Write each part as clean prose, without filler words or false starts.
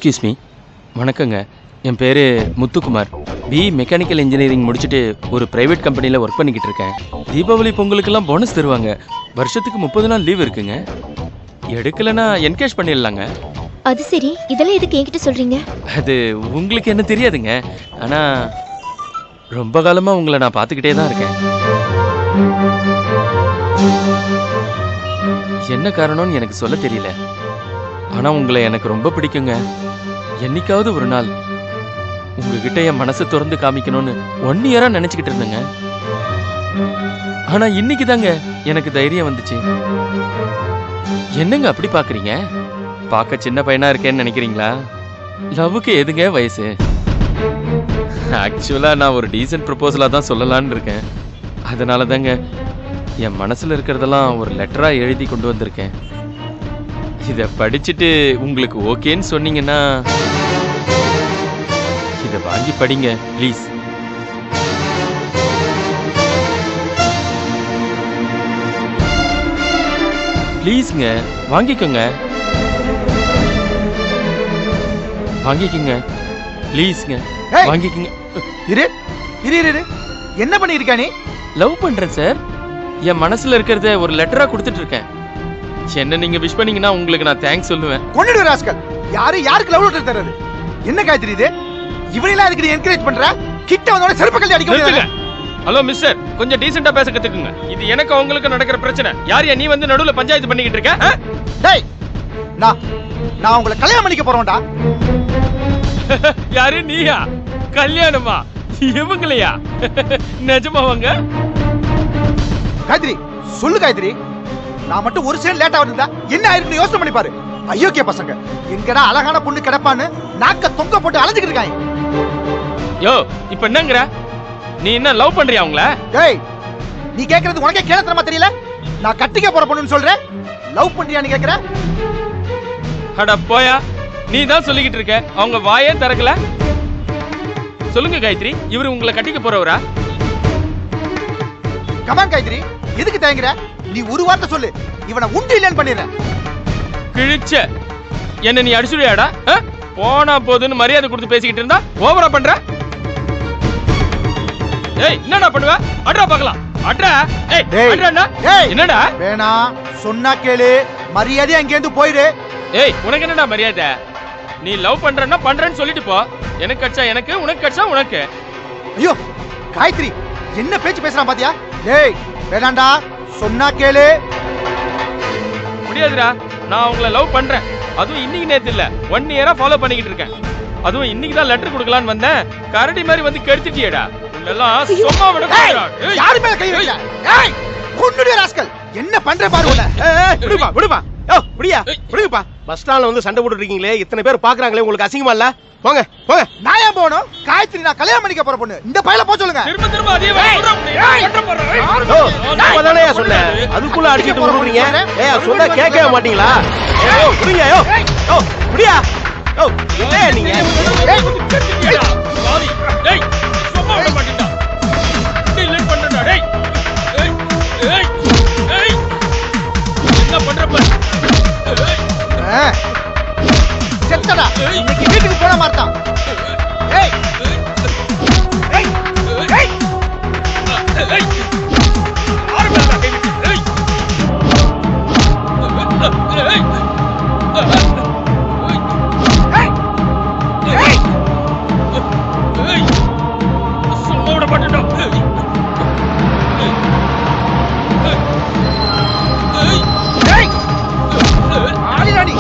Excuse me. வணக்கங்க. என் பேர் Muthukumar. Mechanical engineering முடிச்சுட்டு ஒரு ப்ரைவேட் கம்பெனியில் ஒர்க் பண்ணிக்கிட்டு இருக்கேன். தீபாவளி பொங்கலுக்கெல்லாம் போனஸ் தருவாங்க. வருஷத்துக்கு 30 நாள் லீவ் இருக்குங்க. எடுக்கலைன்னா என்கேஷ் பண்ணிடலாங்க. அது சரி, இதெல்லாம் எதுக்கு என்கிட்ட சொல்றீங்க? அது உங்களுக்கு என்ன தெரியாதுங்க. ஆனால் ரொம்ப காலமாக உங்களை நான் பார்த்துக்கிட்டே தான் இருக்கேன். என்ன காரணம்னு எனக்கு சொல்ல தெரியல. ஆனால் உங்களை எனக்கு ரொம்ப பிடிக்குங்க. என்னைக்காவது ஒரு நாள் உங்ககிட்ட என் மனசை திறந்து காமிக்கணும்னு 1 இயரா நினைச்சுக்கிட்டு இருந்தேங்க. ஆனா இன்னைக்கு தாங்க எனக்கு தைரியம் வந்துச்சு. என்னங்க அப்படி பாக்குறீங்க? பார்க்க சின்ன பையனா இருக்கேன்னு நினைக்கிறீங்களா? லவ்வுக்கு எதுங்க வயசு? ஆக்சுவலா நான் ஒரு டீசன்ட் ப்ரொபோசலா தான் சொல்லலான்னு இருக்கேன். அதனால தாங்க என் மனசுல இருக்கிறதெல்லாம் ஒரு லெட்டரா எழுதி கொண்டு வந்திருக்கேன். இதை படிச்சுட்டு உங்களுக்கு ஓகேன்னு சொன்னீங்கன்னா இதை வாங்கி படிங்க ப்ளீஸ். ப்ளீஸ்ங்க, வாங்கிக்கோங்க. வாங்கிக்கோங்க ப்ளீஸ்ங்க, வாங்கிக்கோங்க. இரு இரு இரு, என்ன பண்ணிருக்க நீ? லவ் பண்றேன் சார். என் மனசுல இருக்கிறத ஒரு லெட்டரா கொடுத்துட்டு இருக்கேன். என்ன நீங்க விஷ் பண்ணீங்கன்னா உங்களுக்கு நான் தேங்க்ஸ் சொல்லுவேன். கொன்னுடு ராஸ்கல். யாருக்கு லவ் லெட்டர் தரது? என்ன காய்ச்சல் இது? இவனெல்லாம் அதுக்கு நீ என்கரேஜ் பண்ற? கிட்ட வந்தோட செருப்பு கழட்டி அடிக்க முடியாது. ஹலோ மிஸ்டர், கொஞ்சம் டீசென்ட்டா பேச கத்துக்குங்க. இது எனக்கு உங்களுக்கு நடக்கிற பிரச்சனை. யாரையா நீ வந்து நடுவுல பஞ்சாயத்து பண்ணிக்கிட்டு இருக்க? டேய், நான் உங்களை கல்யாணம் பண்ணிக்க போறேன்டா. யாரு நீயா? கல்யாணமா? இவங்களையா? நிஜமாவாங்க? காயத்ரி சொல்லு காயத்ரி. நான் மட்டும் ஒரு செகண்ட் லேட்டா வந்தா என்ன ஆயிருக்குன்னு யோசனை பண்ணி பாரு. ஐயோக்கிய பசங்க எங்கடா அழகான பொண்ணு கிடப்பான்னு நாக்க தொங்க போட்டு அலைஞ்சிட்டு இருக்காங்க. யோ, இப்ப என்னங்கற? நீ என்ன லவ் பண்றியா அவங்கள? டேய், நீ கேக்குறது உனக்கே கேளத்தரமா தெரியல? நான் கட்டிக்க போற பொண்ணுன்னு சொல்றேன், லவ் பண்றியான்னு கேக்குற? அட போயா, நீ தான் சொல்லிக்கிட்டு இருக்க. அவங்க வாயே திறக்கல. சொல்லுங்க காயத்ரி, இவரு உங்களை கட்டிக்க போறவரா? கமான் காயத்ரி, எதுக்கு தயங்குற? நீ ஒரு வார்த்தை சொல்லு, இவனை உண்டு இல்லன்னு பண்ணிடுறேன். கிழிச்ச என்ன நீ அடிச்சுடுயாடா? போனா போதுன்னு மரியாதை கொடுத்து பேசிக்கிட்டு இருந்தா ஓவரா பண்ற. ஏய், என்னடா பண்ணுவ? அட்ரா பார்க்கலாம். அட்ரா. ஏய், அட்ராடா. ஏய், என்னடா? வேணா, சொன்னா கேளு. மரியாதை அங்க இருந்து போயிடு. ஏய், உனக்கு என்னடா மரியாதை? நீ லவ் பண்றன்னா பண்றேன்னு சொல்லிட்டு போ. எனக்கு கட்சா எனக்கு, உனக்கு கட்சா உனக்கு. ஐயோ காயத்ரி, என்ன பேச்சு பேசுறான் பாத்தியா? டேய் வேணாண்டா, சொன்னா கேளு. முடியாதுடா, நான் உங்களை லவ் பண்றேன். அதுவும் இன்னைக்கு நேத்து இல்ல, 1 இயரா ஃபாலோ பண்ணிக்கிட்டு இருக்கேன். அதுவும் இன்னைக்கு தான் லெட்டர் கொடுக்கலான்னு வந்தேன். கரடி மாதிரி வந்து கெடுத்துட்டியேடா. உன்னெல்லாம் சும்மா விட கூடாதுடா. யாரு மேல கை வைக்கல? ஏய், கொன்னுடு ராஸ்கல். என்ன பண்ற பாரு உன்னை. விடுப்பா விடுப்பா. யோ விடியா, விடுங்கப்பா. பஸ் ஸ்டாண்ட்ல வந்து சண்டை போட்டுட்டு இருக்கீங்களே, இத்தனை பேர் பாக்குறாங்களே, உங்களுக்கு அசிங்கமா இல்ல? போங்க போங்க. நான் ஏன் போகணும்? காயத்ரி நான் கல்யாணம் பண்ணிக்க போற பொண்ணு. இந்த பையல போ சொல்லுங்க. திரும்ப திரும்ப அதே வேலை பண்ற. ஓ, அப்பதானே சொன்னேன், அதுக்குள்ள அடிச்சிட்டு விடுறீங்க. ஏய், சொன்னா கேட்கவே மாட்டீங்களா? ஏய், விடுங்க. யோ யோ விடியா. யோ என்ன நீங்க? டேய், சும்மா விட மாட்டீடா. நீ லேட் பண்றடா. டேய், ஏய் ஏய் ஏய், என்ன பண்ற பாரு. செத்தடா, இன்னைக்கு வீட்டுக்கு போன மாட்டான். ஏய் ஏய் ஏய் ஏய், யார் மேல கை வைக்க? ஏய் ஏய் ஏய் ஏய், சும்மா விட மாட்டேடா. ஏய் ஆளிராணி.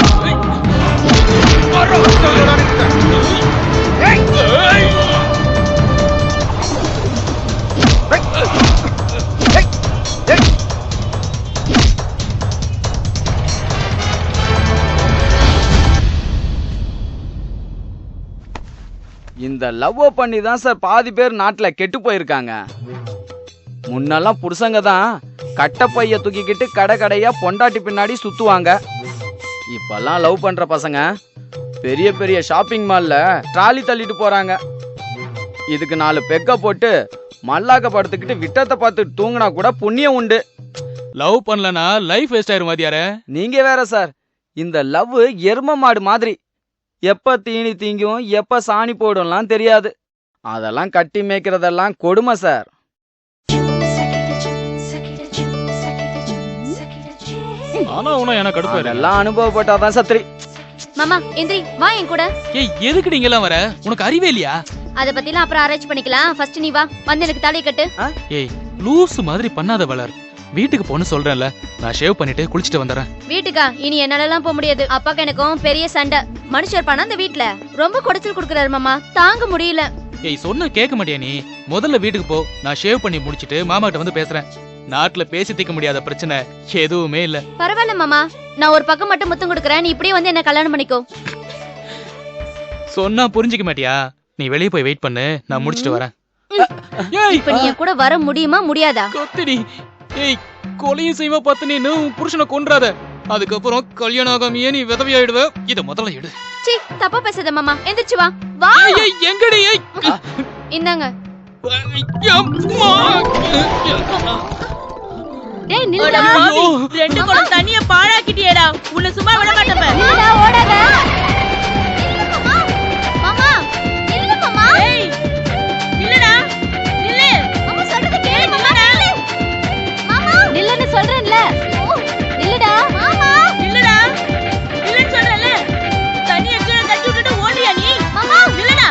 இந்த லவ் பண்ணி தான் சார் பாதி பேர் நாட்டுல கெட்டு போயிருக்காங்க. முன்னெல்லாம் புருஷங்க தான் கட்டப்பைய தூக்கிக்கிட்டு கடை கடையா பொண்டாட்டி பின்னாடி சுத்துவாங்க. இப்பெல்லாம் லவ் பண்ற பசங்க பெரிய பெரிய ஷாப்பிங் மால்ல ட்ராலி தள்ளிட்டு போறாங்க. இதுக்கு 4 பெக்க போட்டு மல்லாக்க படுத்துக்கிட்டு விட்டத்தை பார்த்துட்டு தூங்கினா கூட புண்ணியம் உண்டு. லவ் பண்ணலனா லைஃப் வேஸ்ட் ஆயிரும் வாதியாரே. நீங்க வேற சார், இந்த லவ் எரும மாடு மாதிரி. எப்ப தீனி தீங்கும் எப்ப சாணி போடும்லாம் தெரியாது. அதெல்லாம் கட்டி மேய்க்கிறதெல்லாம் கொடுமை சார். ஆனா உன எனக்கு கடுப்பா இருக்கு. அதெல்லாம் அனுபவப்பட்டாதான் சத்திரி. மாமா எந்திரி வா என் கூட. ஏய் எதுக்கு நீங்க எல்லாம் வர? உனக்கு அறிவே இல்லையா? அத பத்திலாம் அப்புறம் ஆராய்ச்சி பண்ணிக்கலாம். ஃபர்ஸ்ட் நீ வா, வந்து எனக்கு தலையை கட்டு. ஏய் லூஸ் மாதிரி பண்ணாத வளர். வீட்டுக்கு போன்னு சொல்றேன்ல, நான் ஷேவ் பண்ணிட்டு குளிச்சிட்டு வந்துறேன். வீட்டுக்கா? இனி என்னாலலாம் போக முடியாது. அப்பாக்கு எனக்கும் பெரிய சண்டை. மனுஷர் பானா அந்த வீட்ல ரொம்ப குடைச்சல் குடுக்குறாரு மாமா, தாங்க முடியல. ஏய் சொன்ன கேட்க மாட்டியா நீ? முதல்ல வீட்டுக்கு போ, நான் ஷேவ் பண்ணி முடிச்சிட்டு மாமா கிட்ட வந்து பேசுறேன். நாட்டுல பேசி தீர்க்க முடியாத பிரச்சனை எதுவுமே இல்ல. பரவாயில்ல மாமா, நான் ஒரு பக்கம் மட்டும் முத்தம் கொடுக்குறேன், நீ இப்படியே வந்து என்ன கல்யாணம் பண்ணிக்கோ. சொன்னா புரிஞ்சுக்க மாட்டியா? நீ வெளியே போய் வெயிட் பண்ணு, நான் முடிச்சிட்டு வரேன். இப்ப நீ என் கூட வர முடியுமா முடியாதா? கொத்திடி. ஏய் கொலையும் செய்வா பார்த்து நீ உன் புருஷனை கொன்றாத. அதுக்கப்புறம் கல்யாணம் ஆகாமையே நீ விதவையாயிடுவ. இத முதல்ல எடு. சீ, தப்பா பேசாத மாமா, எந்திரிச்சு வா. வா. ஏய் எங்கடி? ஏய் இந்தாங்க. அம்மா. டேய் நில்லுடா. ரெண்டு குடம் தண்ணிய பாழாக்கிட்டியேடா. உன்னை சும்மா விட மாட்டேன். நில்லுடா, ஓடாத. நில்லு மாமா. மாமா, நில்லு மாமா. ஏய் இல்லடா. நில்லு. மாமா சொல்றத கேளு மாமா. நில்லு. மாமா, நில்லுன்னு சொல்றேன்ல. நில்லுடா. மாமா. இல்லடா. இல்லன்னு சொல்றல. தண்ணிய கீழ தட்டி விட்டுட்டு ஓடியா நீ? மாமா, இல்லடா.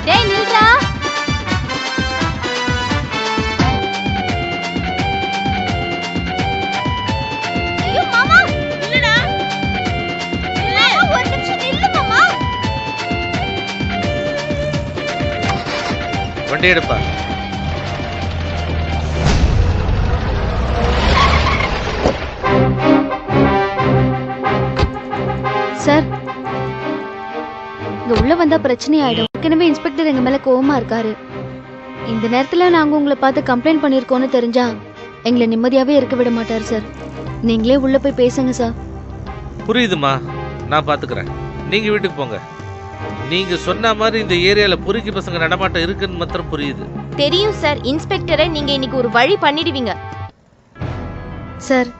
டேய் நில்லுடா. ஐயோ மாமா. இல்லடா. மாமா, ஒரு நிமிஷம் நில்லு மாமா. வண்டி எடுப்பா. சார், இங்க உள்ள வந்தா பிரச்சனை ஆயிடும். ஏற்கனவே இன்ஸ்பெக்டர் எங்க மேல கோவமா இருக்காரு. இந்த நேரத்துல நாங்க உங்களை பார்த்து கம்ப்ளைண்ட் பண்ணிருக்கோம்னு தெரிஞ்சா எங்களை நிம்மதியாவே இருக்க விட மாட்டாரு சார். நீங்களே உள்ள போய் பேசுங்க சார். புரியுதுமா, நான் பாத்துக்கிறேன். நீங்க வீட்டுக்கு போங்க. நீங்க சொன்ன மாதிரி இந்த ஏரியால பொறுக்கி பசங்க நடமாட்டம் இருக்குன்னு மாத்திரம் புரியுது. தெரியும் சார். இன்ஸ்பெக்டரை நீங்க இன்னைக்கு ஒரு வழி பண்ணிடுவீங்க சார்.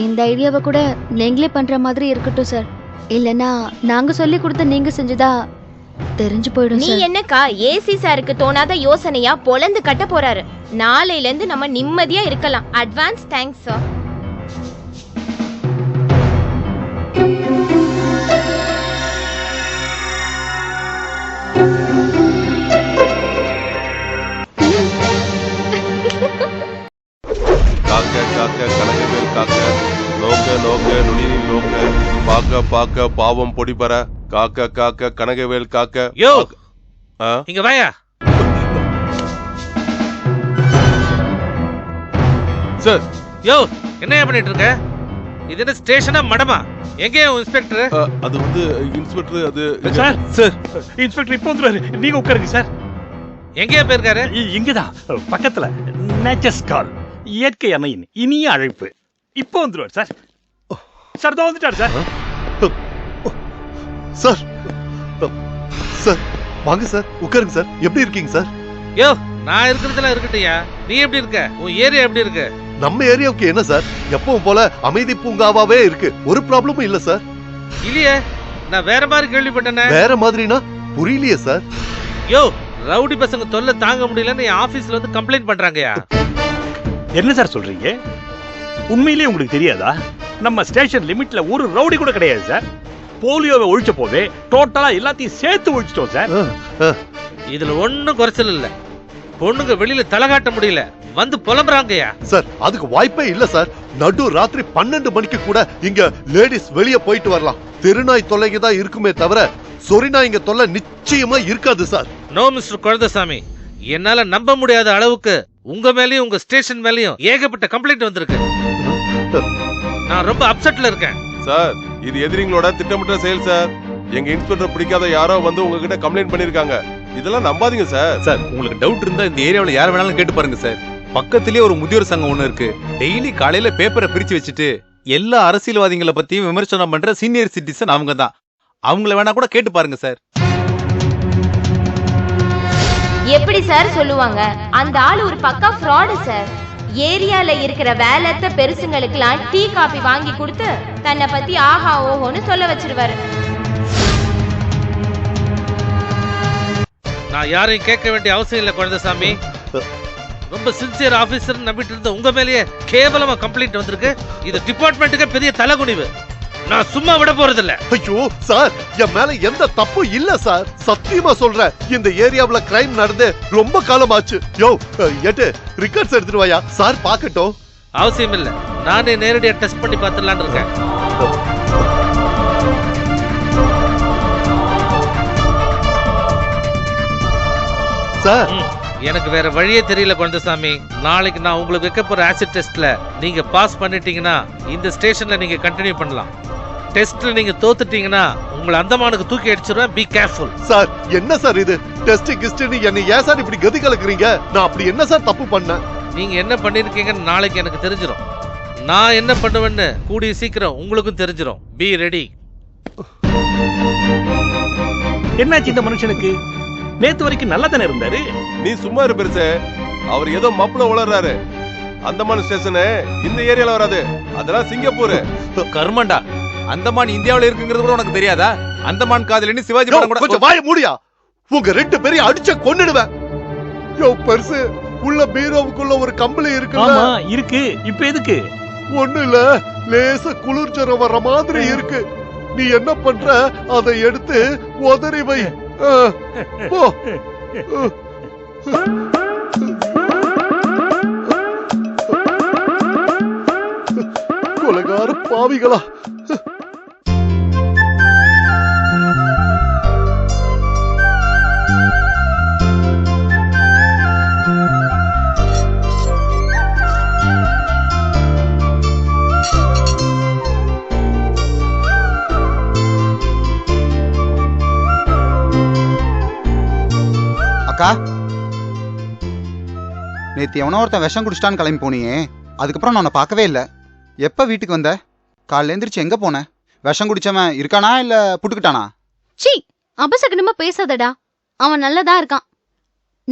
இந்த ஐடியாவை கூட நீங்களே பண்ற மாதிரி இருக்கட்டும் சார். இல்லனா நாங்க சொல்லி கொடுத்த நீங்க செஞ்சதா தெரிஞ்சு போயிடும் நீ சார். என்னக்கா ஏசி சாருக்கு தோணாத யோசனையா பொலந்து கட்ட போறாரு. நாளையில இருந்து நம்ம நிம்மதியா இருக்கலாம். Advance thanks sir. காக்க காக்க கனகவேல் காக்க நோக்க நோக்க நுனியில் நோக்க பாக்க பாக்க பாவம் பொடிபர காக்க காக்க கனகவேல் காக்க. யோ ஆ? இங்க வாயா. சார் யோ என்னையா பண்ணிட்டு இருக்க? இது என்ன ஸ்டேஷனா மடமா? எங்கேயா இன்ஸ்பெக்டர்? அது வந்து இன்ஸ்பெக்டர் அது சார் சார் இன்ஸ்பெக்டர் இப்போ வந்துருவாரு. நீங்க உட்காருங்க சார். எங்கேயா போயிருக்காரு? இங்கதான் பக்கத்துல நேச்சர்ஸ் கால், இயற்கை அணையின் இனிய அழைப்பு. இப்போ வந்துருவார் சார். சார் தான் வந்துட்டார் சார். சார் சார் வாங்க சார், உட்காருங்க சார். எப்படி இருக்கீங்க சார்? யோ நான் இருக்கிறதுல இருக்கட்டையா. நீ எப்படி இருக்க? உன் ஏரியா எப்படி இருக்கு? நம்ம ஏரியாவுக்கு என்ன சார், எப்பவும் போல அமைதி பூங்காவாவே இருக்கு. ஒரு ப்ராப்ளமும் இல்ல சார். இல்லையே, நான் வேற மாதிரி கேள்விப்பட்டேனே. வேற மாதிரினா புரியலையே சார். யோ ரவுடி பசங்க தொல்லை தாங்க முடியலன்னு என் ஆபீஸ்ல வந்து கம்ப்ளைண்ட் பண்றாங்கயா. என்ன சார் சொல்றீங்க? உண்மையிலேயே உங்களுக்கு தெரியாதா? நம்ம ஸ்டேஷன் லிமிட்ல ஒரு ரவுடி கூட கிடையாது சார். போலியோவை ஒழிச்ச போதே டோட்டலா எல்லாத்தையும் சேர்த்து ஒழிச்சிட்டோம் சார். இதுல ஒண்ணும் குறைச்சல் இல்ல. பொண்ணுங்க வெளியில தலை காட்ட முடியல, வந்து புலம்புறாங்கயா. சார் அதுக்கு வாய்ப்பே இல்ல சார். நடு ராத்திரி 12 மணிக்கு கூட இங்க லேடிஸ் வெளியே போயிட்டு வரலாம். தெருநாய் தொல்லைங்க தான் இருக்குமே தவிர சொரிநாய்ங்க தொல்லை நிச்சயமா இருக்காது சார். நோ மிஸ்டர் குழந்தைசாமி, என்னால நம்ப முடியாத அளவுக்கு உங்க மேலயும் உங்க ஸ்டேஷன் மேலயும் ஏகப்பட்ட கம்ப்ளைண்ட் வந்திருக்கு. நான் ரொம்ப அப்செட்ல இருக்கேன் சார். இது எதிரிங்களோட திட்டமிட்ட செயல் சார். எங்க இன்ஸ்பெக்டர் பிடிக்காத யாரோ வந்து உங்ககிட்ட கம்ப்ளைண்ட் பண்ணிருக்காங்க. இதெல்லாம் நம்பாதீங்க சார். சார் உங்களுக்கு டவுட் இருந்தா இந்த ஏரியாவுல யார வேணாலும் கேட்டு பாருங்க சார். பக்கத்திலேயே ஒரு முதியோர் சங்கம் ஒண்ணு இருக்கு. டெய்லி காலையில பேப்பரை பிரிச்சு வச்சுட்டு எல்லா அரசியல்வாதிகளை பத்தியும் விமர்சனம் பண்ற சீனியர் சிட்டிசன் அவங்க தான். அவங்கள வேணா கூட கேட்டு பாருங்க சார். எப்படி சார் சொல்லுவாங்க? அந்த ஆள் ஒரு பக்கா ஃப்ராடு சார். ஏரியால இருக்கிற வேலைத்த பெருசுங்களுக்கெல்லாம் டீ காபி வாங்கி கொடுத்து தன்னை பத்தி ஆஹா ஓஹோன்னு சொல்ல வச்சிருவாரு. நான் யாரையும் கேட்க வேண்டிய அவசியம் இல்லை குழந்தைசாமி. ரொம்ப சின்சியர் ஆபீசர் நம்பிட்டு இருந்த உங்க மேலேயே கேவலமா கம்ப்ளைண்ட் வந்திருக்கு. இது டிபார்ட்மெண்ட்டுக்கு பெரிய தலைகுனிவு. நான் சும்மா விட போறதில்ல. ஐயோ சார், என் மேல எந்த தப்பும் இல்ல சார். சத்தியமா சொல்றேன், இந்த ஏரியாவுல கிரைம் நடந்து ரொம்ப காலம் ஆச்சு. யோ எட்டு ரிகார்ட்ஸ் எடுத்துட்டு வாயா சார் பாக்கட்டும். அவசியம் இல்ல, நானே நேரடியா டெஸ்ட் பண்ணி பார்த்துடலான்னு இருக்கேன். சார் எனக்கு வேற வழியே தெரியல குழந்தைசாமி. நாளைக்கு நான் உங்களுக்கு வைக்க போற ஆசிட் டெஸ்ட்ல நீங்க பாஸ் பண்ணிட்டீங்கன்னா இந்த ஸ்டேஷன்ல நீங்க கண்டினியூ பண்ணலாம். டெஸ்ட்ல நீங்க தோத்துட்டீங்கன்னா உங்களை அந்தமானுக்கு தூக்கி அடிச்சிருவேன். Be careful. சார் என்ன சார் இது டெஸ்ட் கிஸ்ட்னு என்ன ஏன் சார் இப்படி கதி கலக்குறீங்க? நான் அப்படி என்ன சார் தப்பு பண்ணேன்? நீங்க என்ன பண்ணிருக்கீங்கன்னு நாளைக்கு எனக்கு தெரிஞ்சிடும். நான் என்ன பண்ணுவேன்னு கூடிய சீக்கிரம் உங்களுக்கும் தெரிஞ்சிடும். Be ready. என்னாச்சு இந்த மனுஷனுக்கு? நேத்து வரைக்கும் நல்லா தானே இருந்தாரு. நீ சும்மா இரு பெருசு. அவர் ஏதோ மப்புல உளறாரு. அந்தமான் ஸ்டேஷனு இந்த ஏரியால வராது, அதெல்லாம் சிங்கப்பூர். கர்மண்டா, அந்தமான் இந்தியாவுல இருக்குங்கிறது கூட உனக்கு தெரியாதா? அந்தமான் காதலின்னு சிவாஜி படம் கூட. கொஞ்சம் வாய மூடியா, உங்க ரெண்டு பேரையும் அடிச்ச கொன்னுடுவேன். யோ பெருசு, உள்ள பீரோவுக்குள்ள ஒரு கம்பளி இருக்கு. ஆமா இருக்கு. இப்ப எதுக்கு? ஒண்ணு இல்ல, லேச குளிர்ஜரம் வர்ற மாதிரி இருக்கு. நீ என்ன பண்ற, அதை எடுத்து உதறி வை. போ. கொலைகார பாவிகளா. அக்கா, நேத்து எவனோ ஒருத்தன் விஷம் குடிச்சிட்டான்னு கிளம்பி போனியே, அதுக்கப்புறம் நான் உன்னை பார்க்கவே இல்லை. எப்போ வீட்டுக்கு வந்த? காலைல எழுந்திரிச்சு எங்க போன? விஷம் குடிச்சவன் இருக்கானா இல்ல புட்டுக்கிட்டானா? சீ, அபசகனமா பேசாதடா. அவன் நல்லதா இருக்கான்.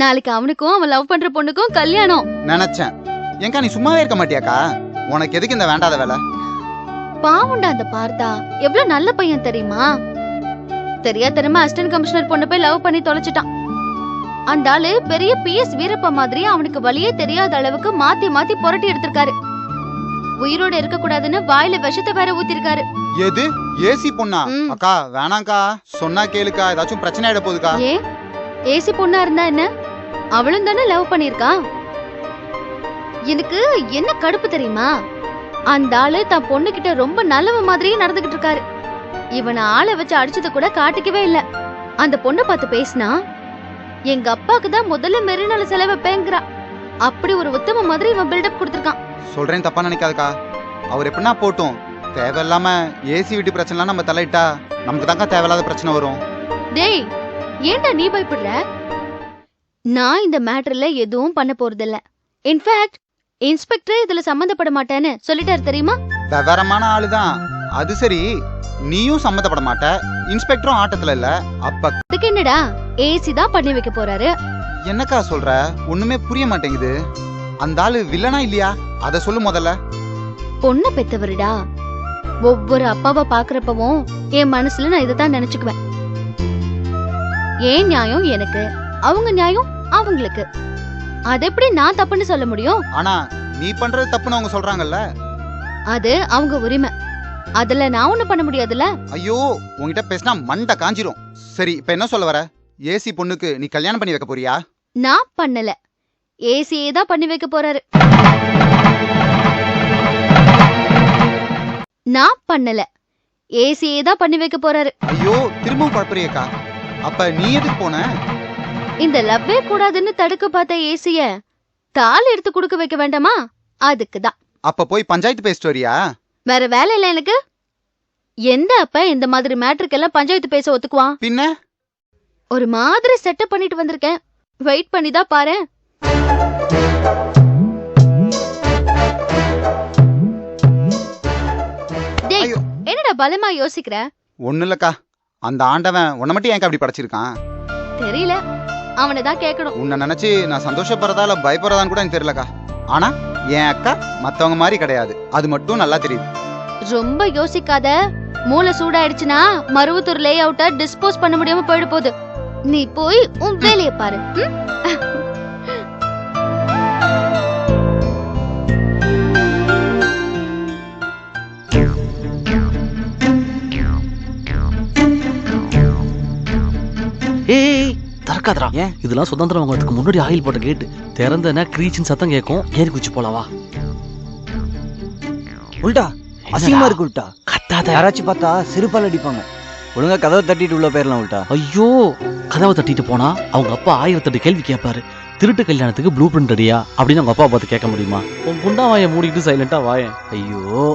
நாளைக்கு அவனுக்கும் அவன் லவ் பண்ற பொண்ணுக்கும் கல்யாணம். நினைச்சேன். ஏங்கா நீ சும்மாவே இருக்க மாட்டியாக்கா? உனக்கு எதுக்கு இந்த வேண்டாத வேலை? பாவுண்டா அந்த பார்த்தா எவ்வளவு நல்ல பையன் தெரியுமா? தெரியாதனமா அசிஸ்டன்ட் கமிஷனர் பொண்ணு போய் லவ் பண்ணி தொலைச்சிட்டான். அந்த ஆளு பெரிய பிஎஸ் வீரப்ப மாதிரி அவனுக்கு வழியே தெரியாத அளவுக்கு மாத்தி மாத்தி புரட்டி எடுத்திருக்காரு. உயிரோட இருக்க கூடாதுன்னு வாயில விஷத்தை வேற ஊத்திருக்காரு. எது ஏசி பொண்ணா? அக்கா வேணாங்கா, சொன்னா கேளுக்கா, ஏதாச்சும் பிரச்சனை ஆயிட போகுதுக்கா. ஏ ஏசி பொண்ணா இருந்தா என்ன? அவளும் தானே லவ் பண்ணிருக்கா. எனக்கு என்ன கடுப்பு தெரியுமா? அந்த ஆளு தான் பொண்ணு கிட்ட ரொம்ப நல்லவ மாதிரியே நடந்துகிட்டு இருக்காரு. இவனை ஆளை வச்சு அடிச்சது கூட காட்டிக்கவே இல்ல. அந்த பொண்ணை பார்த்து பேசினா எங்க அப்பாக்கு தான் முதல்ல மெரினால செலவைப்பேங்கிறா. அப்படி ஒரு உத்தம மாதிரி இவன் பில்டப் கொடுத்திருக்கான். சொல்றேன் தப்பா நினைக்காதக்கா. அவர் எப்படின்னா போட்டும், தேவையில்லாம ஏசி வீட்டு பிரச்சனை நம்ம தலையிட்டா நமக்கு தாங்க தேவையில்லாத பிரச்சனை வரும். டேய், ஏன்டா நீ பயப்படுற? நான் இந்த மேட்டர்ல எதுவும் பண்ண போறதில்ல. இன்ஃபேக்ட் இன்ஸ்பெக்டரே இதுல சம்பந்தப்பட மாட்டேன்னு சொல்லிட்டாரு தெரியுமா? விவரமான ஆளுதான். அது சரி, நீயும் சம்மந்தப்பட மாட்ட, இன்ஸ்பெக்டரும் ஆட்டத்துல இல்ல. அப்ப அதுக்கு என்னடா, ஏசி தான் பண்ணி வைக்க போறாரு. என்னக்கா சொல்ற? ஒண்ணுமே புரிய மாட்டேங்குது. அந்த ஆளு வில்லனா இல்லையா? அத சொல்லு முதல்ல. பொண்ண பெத்தவருடா. ஒவ்வொரு அப்பாவை பாக்குறப்பவும் என் மனசுல நான் இதைத்தான் நினைச்சுக்குவேன். ஏன் நியாயம் எனக்கு, அவங்க நியாயம் அவங்களுக்கு. அது எப்படி நான் தப்புன்னு சொல்ல முடியும்? ஆனா நீ பண்றது தப்புன்னு அவங்க சொல்றாங்கல்ல. அது அவங்க உரிமை. அதுல நான் ஒண்ணு பண்ண முடியாதுல்ல. ஐயோ, உன்கிட்ட பேசினா மண்டை காஞ்சிரும். சரி, இப்ப என்ன சொல்ல வர? ஏசி பொண்ணுக்கு நீ கல்யாணம் பண்ணி வைக்க போறியா? நான் பண்ணல, ஏசியே தான் பண்ணி வைக்க போறாரு. நான் பண்ணல, ஏசியே தான் பண்ணி வைக்க போறாரு. ஐயோ, திரும்பவும் குழப்பறியக்கா. அப்ப நீ எதுக்கு போன? இந்த லவ்வே கூடாதுன்னு தடுக்க பார்த்த ஏசிய தாள் எடுத்து கொடுக்க வைக்க வேண்டாமா? அதுக்குதான். அப்ப போய் பஞ்சாயத்து பேசிட்டு வரியா? வேற வேலை இல்ல எனக்கு. எந்த அப்ப இந்த மாதிரி மேட்டருக்கெல்லாம் பஞ்சாயத்து பேச ஒத்துக்குவான்? பின்ன ஒரு மாதிரி செட்டப் பண்ணிட்டு வந்திருக்கேன். வெயிட் பண்ணிதான் பாரு. டேய், என்னடா பலமா யோசிக்கிற? ஒண்ணு இல்லக்கா, அந்த ஆண்டவன் உன்னை மட்டும் ஏன் அப்படி படைச்சிருக்கான் தெரியல, அவனை தான் கேட்கணும். உன்னை நினைச்சு நான் சந்தோஷப்படுறதா இல்ல பயப்படுறதான்னு கூட எனக்கு தெரியலக்கா. ஆனா என் அக்கா மத்தவங்க மாதிரி கிடையாது, அது மட்டும் நல்லா தெரியுது. ரொம்ப யோசிக்காத. மூளை சூடாயிடுச்சுன்னா மருவத்தூர் லே அவுட்ட டிஸ்போஸ் பண்ண முடியாம போயிட போகுது. நீ போய் உன் வேலைய பாரு. ஏய் தரக்காதரா, ஏன் இதெல்லாம் சுதந்திரம் வாங்குறதுக்கு முன்னாடி ஆயில் போட்ட கேட்டு திறந்தனா கிரீச்சின் சத்தம் கேட்கும். ஏறி குச்சி போலவா. உல்டா அசிங்கமா இருக்கு உல்டா. கத்தாத, யாராச்சும் பார்த்தா சிறுபால் அடிப்பாங்க. ஒழுங்கா கதவை தட்டிட்டு உள்ள போயிடலாம் உல்டா. ஐயோ, கதவை தட்டிட்டு போனா அவங்க அப்பா 1008 கேள்வி கேட்பாரு. திருட்டு கல்யாணத்துக்கு ப்ளூ பிரிண்ட் ரெடியா அப்படின்னு அவங்க அப்பா பார்த்து கேட்க முடியுமா? உன் குண்டா வாயை மூடிட்டு சைலண்டா வாயேன். ஐயோ,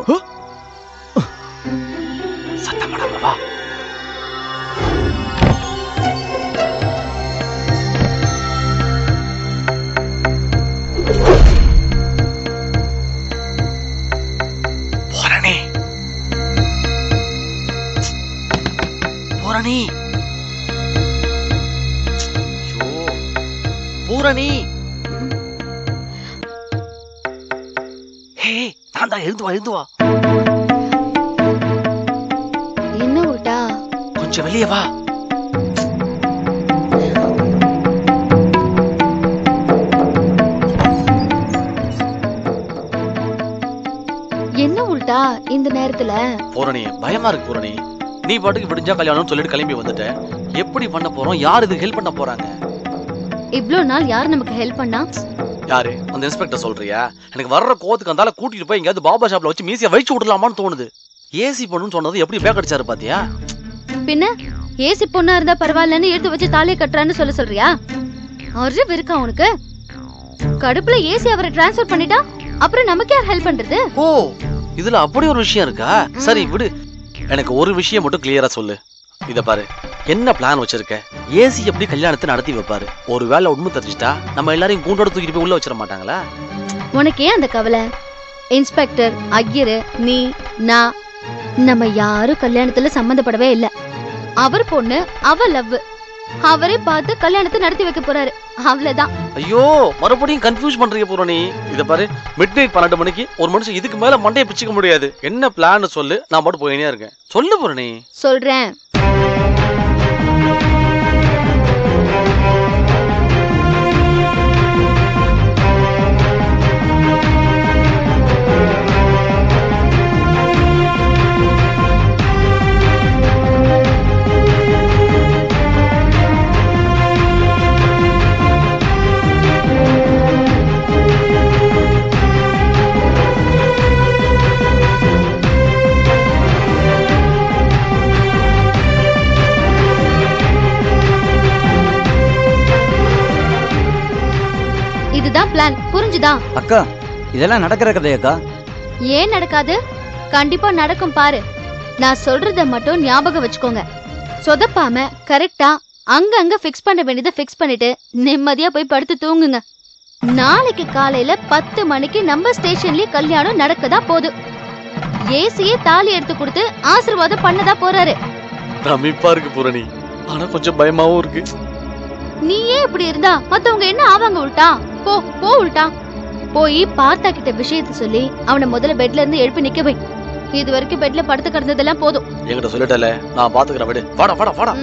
சத்தம் பண்ணாம வா. பூரணி, பூரணி, ஹே நான் தான். எழுந்து வா, எழுந்து வா. என்ன உல்டா? கொஞ்சம் வெளியே வா. என்ன உல்டா இந்த நேரத்துல? பூரணி, பயமா இருக்கு பூரணி. நீ பாட்டுக்கு விடிஞ்சா கல்யாணம் சொல்லிட்டு கிளம்பி வந்துட்ட. எப்படி பண்ண போறோம்? யார் இதுக்கு ஹெல்ப் பண்ண போறாங்க? இவ்ளோ நாள் யார் நமக்கு ஹெல்ப் பண்ணா? யாரு? அந்த இன்ஸ்பெக்டர் சொல்றியா? எனக்கு வர்ற கோவத்துக்கு அந்தால கூட்டிட்டு போய் எங்கயாவது பாபா ஷாப்ல வச்சு மீசியா வச்சு விடலாமான்னு தோணுது. ஏசி பொண்ணுன்னு சொன்னது எப்படி பேக் அடிச்சாரு பாத்தியா? பின்ன ஏசி பொண்ணா இருந்தா பரவாயில்லன்னு எடுத்து வச்சு தாலியை கட்டுறான்னு சொல்றியா? அறிவு இருக்கா உனக்கு? கடுப்புல ஏசி அவரை டிரான்ஸ்ஃபர் பண்ணிட்டா அப்புறம் நமக்கு யார் ஹெல்ப் பண்றது? ஓ, இதுல அப்படி ஒரு விஷயம் இருக்கா? சரி விடு. எனக்கு ஒரு விஷயம் மட்டும் கிளியரா சொல்லு. இத பாரு, என்ன பிளான் வச்சிருக்க? ஏசி எப்படி கல்யாணத்தை நடத்தி வைப்பாரு? ஒருவேளை உண்மை தெரிஞ்சுட்டா நம்ம எல்லாரையும் கூண்டோட தூக்கிட்டு போய் உள்ள வச்சிட மாட்டாங்களா? உனக்கு ஏன் அந்த கவலை? இன்ஸ்பெக்டர், ஐயரு, நீ, நான், நம்ம யாரும் கல்யாணத்துல சம்பந்தப்படவே இல்ல. அவர் பொண்ணு, அவ லவ், அவரே பார்த்து கல்யாணத்தை நடத்தி வைக்க போறாரு. அவ்வளவுதான். ஐயோ, மறுபடியும் கன்ஃபியூஸ் பண்றீங்க பூரணி. இத பாரு, மிட்நைட் 12 மணிக்கு ஒரு மனுஷன் இதுக்கு மேல மண்டையை பிச்சுக்க முடியாது. என்ன பிளான் சொல்லு, நான் மட்டும் போயினே இருக்கேன். சொல்லு பூரணி. சொல்றேன். இதுதான் பிளான். புரிஞ்சுதா? அக்கா, இதெல்லாம் நடக்கிற கதையாக்கா? ஏன் நடக்காது? கண்டிப்பா நடக்கும் பாரு. நான் சொல்றத மட்டும் ஞாபகம் வச்சுக்கோங்க. சொதப்பாம கரெக்டா அங்க ஃபிக்ஸ் பண்ண வேண்டியதை ஃபிக்ஸ் பண்ணிட்டு நிம்மதியா போய் படுத்து தூங்குங்க. நாளைக்கு காலையில 10 மணிக்கு நம்ம ஸ்டேஷன்லயே கல்யாணம் நடக்கதா போகுது. ஏசியே தாலி எடுத்து கொடுத்து ஆசீர்வாதம் பண்ணதா போறாரு. பிரமிப்பா இருக்கு பூரணி, ஆனா கொஞ்சம் பயமாவும் இருக்கு. நீயே இப்படி இருந்தா மத்தவங்க என்ன ஆவாங்க உல்டா? போ போ உல்டா. போய் பார்த்தா கிட்ட விஷயத்தை சொல்லி அவனை முதல்ல பெட்ல இருந்து எழுப்பி நிக்க வை. இது வரைக்கும் பெட்ல படுத்து கிடந்ததெல்லாம் போதும். என்கிட்ட சொல்லிட்டல, நான் பாத்துக்கிறேன். விடு. வாடா வாடா வாடா.